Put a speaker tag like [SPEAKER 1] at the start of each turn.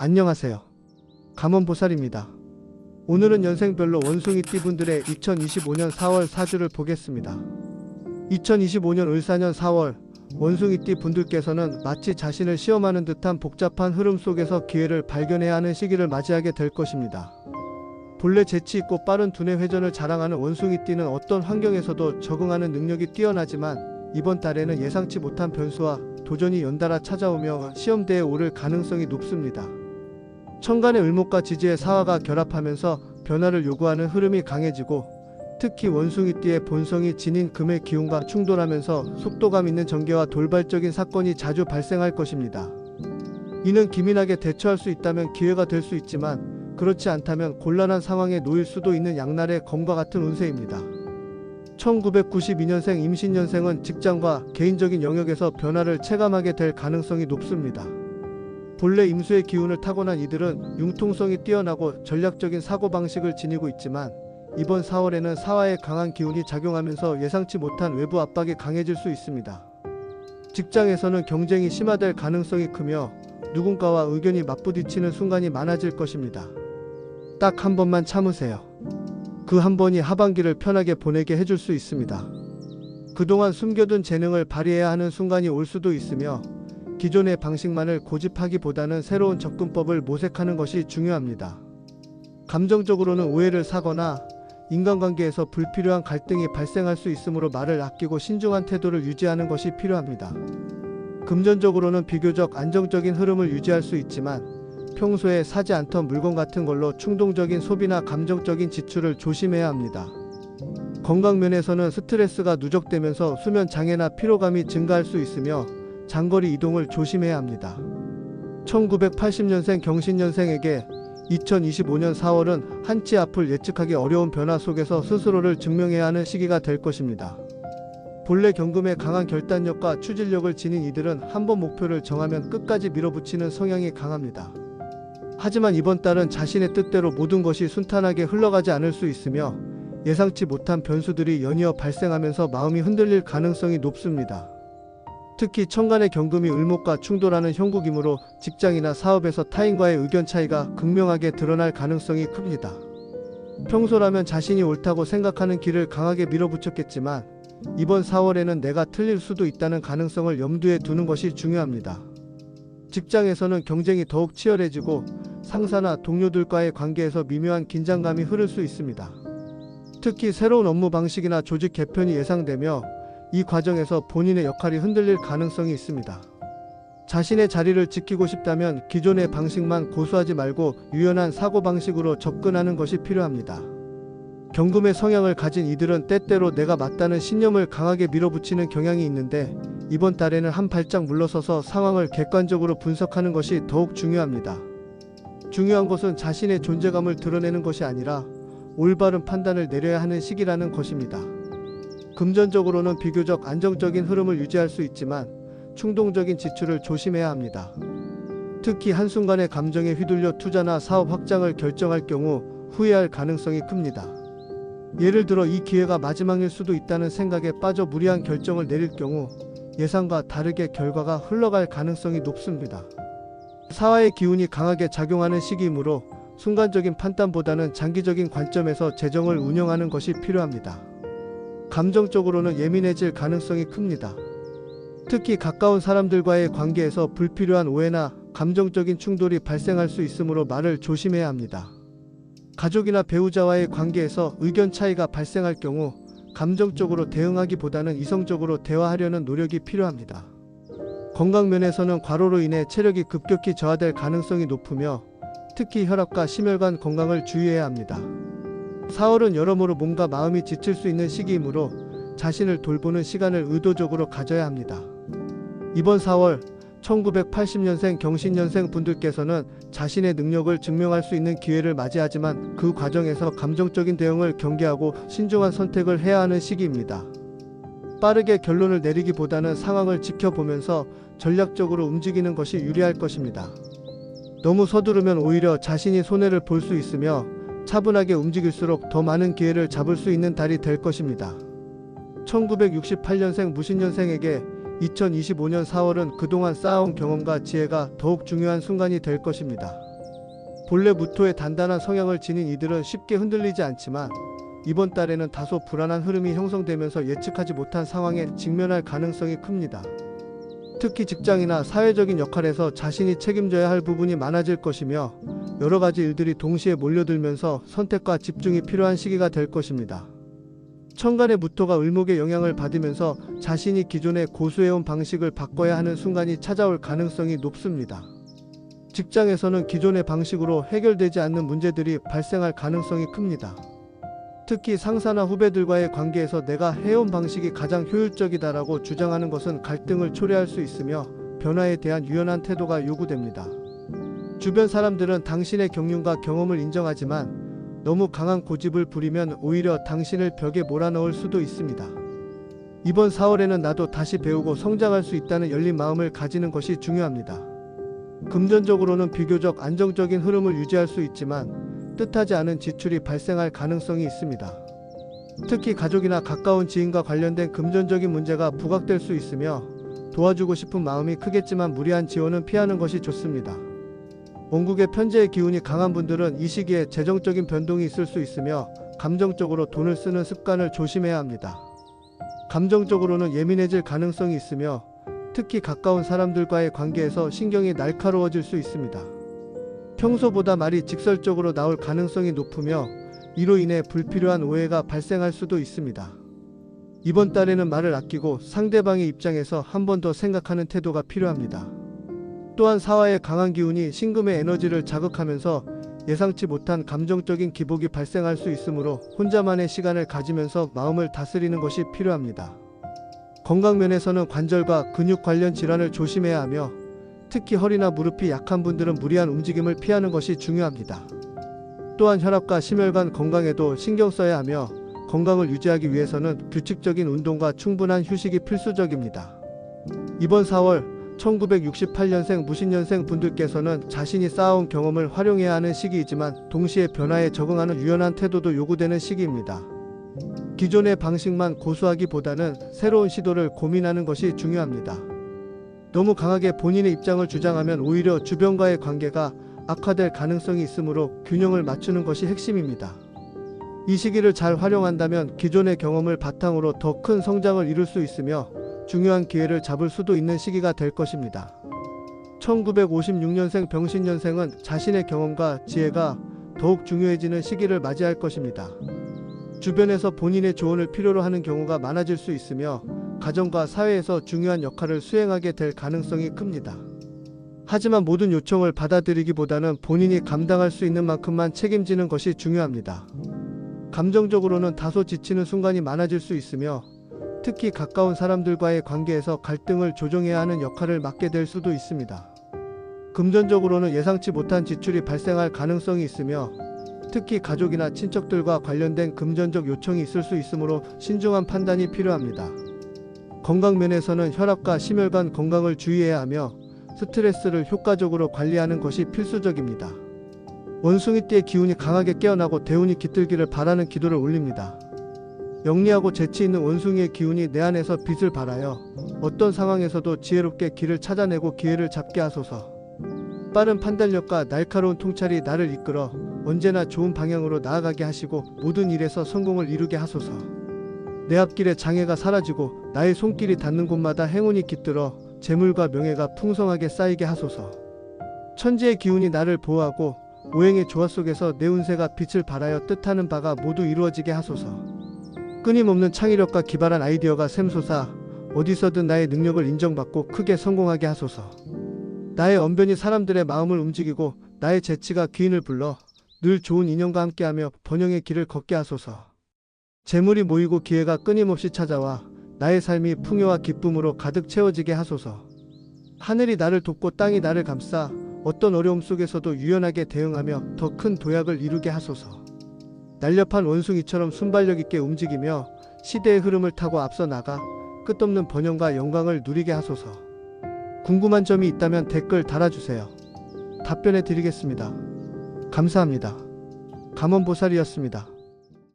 [SPEAKER 1] 안녕하세요. 감원보살입니다. 오늘은 연생별로 원숭이띠 분들의 2025년 4월 사주를 보겠습니다. 2025년 을사년 4월 원숭이띠 분들께서는 마치 자신을 시험하는 듯한 복잡한 흐름 속에서 기회를 발견해야 하는 시기를 맞이하게 될 것입니다. 본래 재치있고 빠른 두뇌 회전을 자랑하는 원숭이띠는 어떤 환경에서도 적응하는 능력이 뛰어나지만 이번 달에는 예상치 못한 변수와 도전이 연달아 찾아오며 시험대에 오를 가능성이 높습니다. 천간의 을목과 지지의 사화가 결합하면서 변화를 요구하는 흐름이 강해지고 특히 원숭이띠의 본성이 지닌 금의 기운과 충돌하면서 속도감 있는 전개와 돌발적인 사건이 자주 발생할 것입니다. 이는 기민하게 대처할 수 있다면 기회가 될 수 있지만 그렇지 않다면 곤란한 상황에 놓일 수도 있는 양날의 검과 같은 운세입니다. 1992년생 임신년생은 직장과 개인적인 영역에서 변화를 체감하게 될 가능성이 높습니다. 본래 임수의 기운을 타고난 이들은 융통성이 뛰어나고 전략적인 사고방식을 지니고 있지만 이번 4월에는 사화의 강한 기운이 작용하면서 예상치 못한 외부 압박이 강해질 수 있습니다. 직장에서는 경쟁이 심화될 가능성이 크며 누군가와 의견이 맞부딪히는 순간이 많아질 것입니다. 딱 한 번만 참으세요. 그 한 번이 하반기를 편하게 보내게 해줄 수 있습니다. 그동안 숨겨둔 재능을 발휘해야 하는 순간이 올 수도 있으며 기존의 방식만을 고집하기보다는 새로운 접근법을 모색하는 것이 중요합니다. 감정적으로는 오해를 사거나 인간관계에서 불필요한 갈등이 발생할 수 있으므로 말을 아끼고 신중한 태도를 유지하는 것이 필요합니다. 금전적으로는 비교적 안정적인 흐름을 유지할 수 있지만 평소에 사지 않던 물건 같은 걸로 충동적인 소비나 감정적인 지출을 조심해야 합니다. 건강면에서는 스트레스가 누적되면서 수면 장애나 피로감이 증가할 수 있으며 장거리 이동을 조심해야 합니다. 1980년생 경신년생에게 2025년 4월은 한치 앞을 예측하기 어려운 변화 속에서 스스로를 증명해야 하는 시기가 될 것입니다. 본래 경금의 강한 결단력과 추진력을 지닌 이들은 한번 목표를 정하면 끝까지 밀어붙이는 성향이 강합니다. 하지만 이번 달은 자신의 뜻대로 모든 것이 순탄하게 흘러가지 않을 수 있으며 예상치 못한 변수들이 연이어 발생하면서 마음이 흔들릴 가능성이 높습니다. 특히 천간의 경금이 을목과 충돌하는 형국이므로 직장이나 사업에서 타인과의 의견 차이가 극명하게 드러날 가능성이 큽니다. 평소라면 자신이 옳다고 생각하는 길을 강하게 밀어붙였겠지만 이번 4월에는 내가 틀릴 수도 있다는 가능성을 염두에 두는 것이 중요합니다. 직장에서는 경쟁이 더욱 치열해지고 상사나 동료들과의 관계에서 미묘한 긴장감이 흐를 수 있습니다. 특히 새로운 업무 방식이나 조직 개편이 예상되며 이 과정에서 본인의 역할이 흔들릴 가능성이 있습니다. 자신의 자리를 지키고 싶다면 기존의 방식만 고수하지 말고 유연한 사고방식으로 접근하는 것이 필요합니다. 경금의 성향을 가진 이들은 때때로 내가 맞다는 신념을 강하게 밀어붙이는 경향이 있는데 이번 달에는 한 발짝 물러서서 상황을 객관적으로 분석하는 것이 더욱 중요합니다. 중요한 것은 자신의 존재감을 드러내는 것이 아니라 올바른 판단을 내려야 하는 시기라는 것입니다. 금전적으로는 비교적 안정적인 흐름을 유지할 수 있지만 충동적인 지출을 조심해야 합니다. 특히 한순간의 감정에 휘둘려 투자나 사업 확장을 결정할 경우 후회할 가능성이 큽니다. 예를 들어 이 기회가 마지막일 수도 있다는 생각에 빠져 무리한 결정을 내릴 경우 예상과 다르게 결과가 흘러갈 가능성이 높습니다. 사화의 기운이 강하게 작용하는 시기이므로 순간적인 판단보다는 장기적인 관점에서 재정을 운영하는 것이 필요합니다. 감정적으로는 예민해질 가능성이 큽니다. 특히 가까운 사람들과의 관계에서 불필요한 오해나 감정적인 충돌이 발생할 수 있으므로 말을 조심해야 합니다. 가족이나 배우자와의 관계에서 의견 차이가 발생할 경우 감정적으로 대응하기보다는 이성적으로 대화하려는 노력이 필요합니다. 건강면에서는 과로로 인해 체력이 급격히 저하될 가능성이 높으며 특히 혈압과 심혈관 건강을 주의해야 합니다. 4월은 여러모로 몸과 마음이 지칠 수 있는 시기이므로 자신을 돌보는 시간을 의도적으로 가져야 합니다. 이번 4월 1980년생 경신년생 분들께서는 자신의 능력을 증명할 수 있는 기회를 맞이하지만 그 과정에서 감정적인 대응을 경계하고 신중한 선택을 해야 하는 시기입니다. 빠르게 결론을 내리기보다는 상황을 지켜보면서 전략적으로 움직이는 것이 유리할 것입니다. 너무 서두르면 오히려 자신이 손해를 볼 수 있으며 차분하게 움직일수록 더 많은 기회를 잡을 수 있는 달이 될 것입니다. 1968년생 무신년생에게 2025년 4월은 그동안 쌓아온 경험과 지혜가 더욱 중요한 순간이 될 것입니다. 본래 무토의 단단한 성향을 지닌 이들은 쉽게 흔들리지 않지만 이번 달에는 다소 불안한 흐름이 형성되면서 예측하지 못한 상황에 직면할 가능성이 큽니다. 특히 직장이나 사회적인 역할에서 자신이 책임져야 할 부분이 많아질 것이며 여러 가지 일들이 동시에 몰려들면서 선택과 집중이 필요한 시기가 될 것입니다. 천간의 무토가 을목의 영향을 받으면서 자신이 기존에 고수해온 방식을 바꿔야 하는 순간이 찾아올 가능성이 높습니다. 직장에서는 기존의 방식으로 해결되지 않는 문제들이 발생할 가능성이 큽니다. 특히 상사나 후배들과의 관계에서 내가 해온 방식이 가장 효율적이다라고 주장하는 것은 갈등을 초래할 수 있으며 변화에 대한 유연한 태도가 요구됩니다. 주변 사람들은 당신의 경륜과 경험을 인정하지만 너무 강한 고집을 부리면 오히려 당신을 벽에 몰아넣을 수도 있습니다. 이번 4월에는 나도 다시 배우고 성장할 수 있다는 열린 마음을 가지는 것이 중요합니다. 금전적으로는 비교적 안정적인 흐름을 유지할 수 있지만 뜻하지 않은 지출이 발생할 가능성이 있습니다. 특히 가족이나 가까운 지인과 관련된 금전적인 문제가 부각될 수 있으며 도와주고 싶은 마음이 크겠지만 무리한 지원은 피하는 것이 좋습니다. 원국의 편재의 기운이 강한 분들은 이 시기에 재정적인 변동이 있을 수 있으며 감정적으로 돈을 쓰는 습관을 조심해야 합니다. 감정적으로는 예민해질 가능성이 있으며 특히 가까운 사람들과의 관계에서 신경이 날카로워질 수 있습니다. 평소보다 말이 직설적으로 나올 가능성이 높으며 이로 인해 불필요한 오해가 발생할 수도 있습니다. 이번 달에는 말을 아끼고 상대방의 입장에서 한 번 더 생각하는 태도가 필요합니다. 또한 사화의 강한 기운이 신금의 에너지를 자극하면서 예상치 못한 감정적인 기복이 발생할 수 있으므로 혼자만의 시간을 가지면서 마음을 다스리는 것이 필요합니다. 건강 면에서는 관절과 근육 관련 질환을 조심해야 하며 특히 허리나 무릎이 약한 분들은 무리한 움직임을 피하는 것이 중요합니다. 또한 혈압과 심혈관 건강에도 신경 써야 하며 건강을 유지하기 위해서는 규칙적인 운동과 충분한 휴식이 필수적입니다. 이번 4월 1968년생 무신년생 분들께서는 자신이 쌓아온 경험을 활용해야 하는 시기이지만 동시에 변화에 적응하는 유연한 태도도 요구되는 시기입니다. 기존의 방식만 고수하기보다는 새로운 시도를 고민하는 것이 중요합니다. 너무 강하게 본인의 입장을 주장하면 오히려 주변과의 관계가 악화될 가능성이 있으므로 균형을 맞추는 것이 핵심입니다. 이 시기를 잘 활용한다면 기존의 경험을 바탕으로 더 큰 성장을 이룰 수 있으며 중요한 기회를 잡을 수도 있는 시기가 될 것입니다. 1956년생 병신년생은 자신의 경험과 지혜가 더욱 중요해지는 시기를 맞이할 것입니다. 주변에서 본인의 조언을 필요로 하는 경우가 많아질 수 있으며 가정과 사회에서 중요한 역할을 수행하게 될 가능성이 큽니다. 하지만 모든 요청을 받아들이기보다는 본인이 감당할 수 있는 만큼만 책임지는 것이 중요합니다. 감정적으로는 다소 지치는 순간이 많아질 수 있으며 특히 가까운 사람들과의 관계에서 갈등을 조정해야 하는 역할을 맡게 될 수도 있습니다. 금전적으로는 예상치 못한 지출이 발생할 가능성이 있으며 특히 가족이나 친척들과 관련된 금전적 요청이 있을 수 있으므로 신중한 판단이 필요합니다. 건강 면에서는 혈압과 심혈관 건강을 주의해야 하며 스트레스를 효과적으로 관리하는 것이 필수적입니다. 원숭이띠의 기운이 강하게 깨어나고 대운이 깃들기를 바라는 기도를 올립니다. 영리하고 재치 있는 원숭이의 기운이 내 안에서 빛을 발하여 어떤 상황에서도 지혜롭게 길을 찾아내고 기회를 잡게 하소서. 빠른 판단력과 날카로운 통찰이 나를 이끌어 언제나 좋은 방향으로 나아가게 하시고 모든 일에서 성공을 이루게 하소서. 내 앞길에 장애가 사라지고 나의 손길이 닿는 곳마다 행운이 깃들어 재물과 명예가 풍성하게 쌓이게 하소서. 천지의 기운이 나를 보호하고 오행의 조화 속에서 내 운세가 빛을 발하여 뜻하는 바가 모두 이루어지게 하소서. 끊임없는 창의력과 기발한 아이디어가 샘솟아 어디서든 나의 능력을 인정받고 크게 성공하게 하소서. 나의 언변이 사람들의 마음을 움직이고 나의 재치가 귀인을 불러 늘 좋은 인연과 함께하며 번영의 길을 걷게 하소서. 재물이 모이고 기회가 끊임없이 찾아와 나의 삶이 풍요와 기쁨으로 가득 채워지게 하소서. 하늘이 나를 돕고 땅이 나를 감싸 어떤 어려움 속에서도 유연하게 대응하며 더 큰 도약을 이루게 하소서. 날렵한 원숭이처럼 순발력 있게 움직이며 시대의 흐름을 타고 앞서 나가 끝없는 번영과 영광을 누리게 하소서. 궁금한 점이 있다면 댓글 달아주세요. 답변해 드리겠습니다. 감사합니다. 감원보살이었습니다.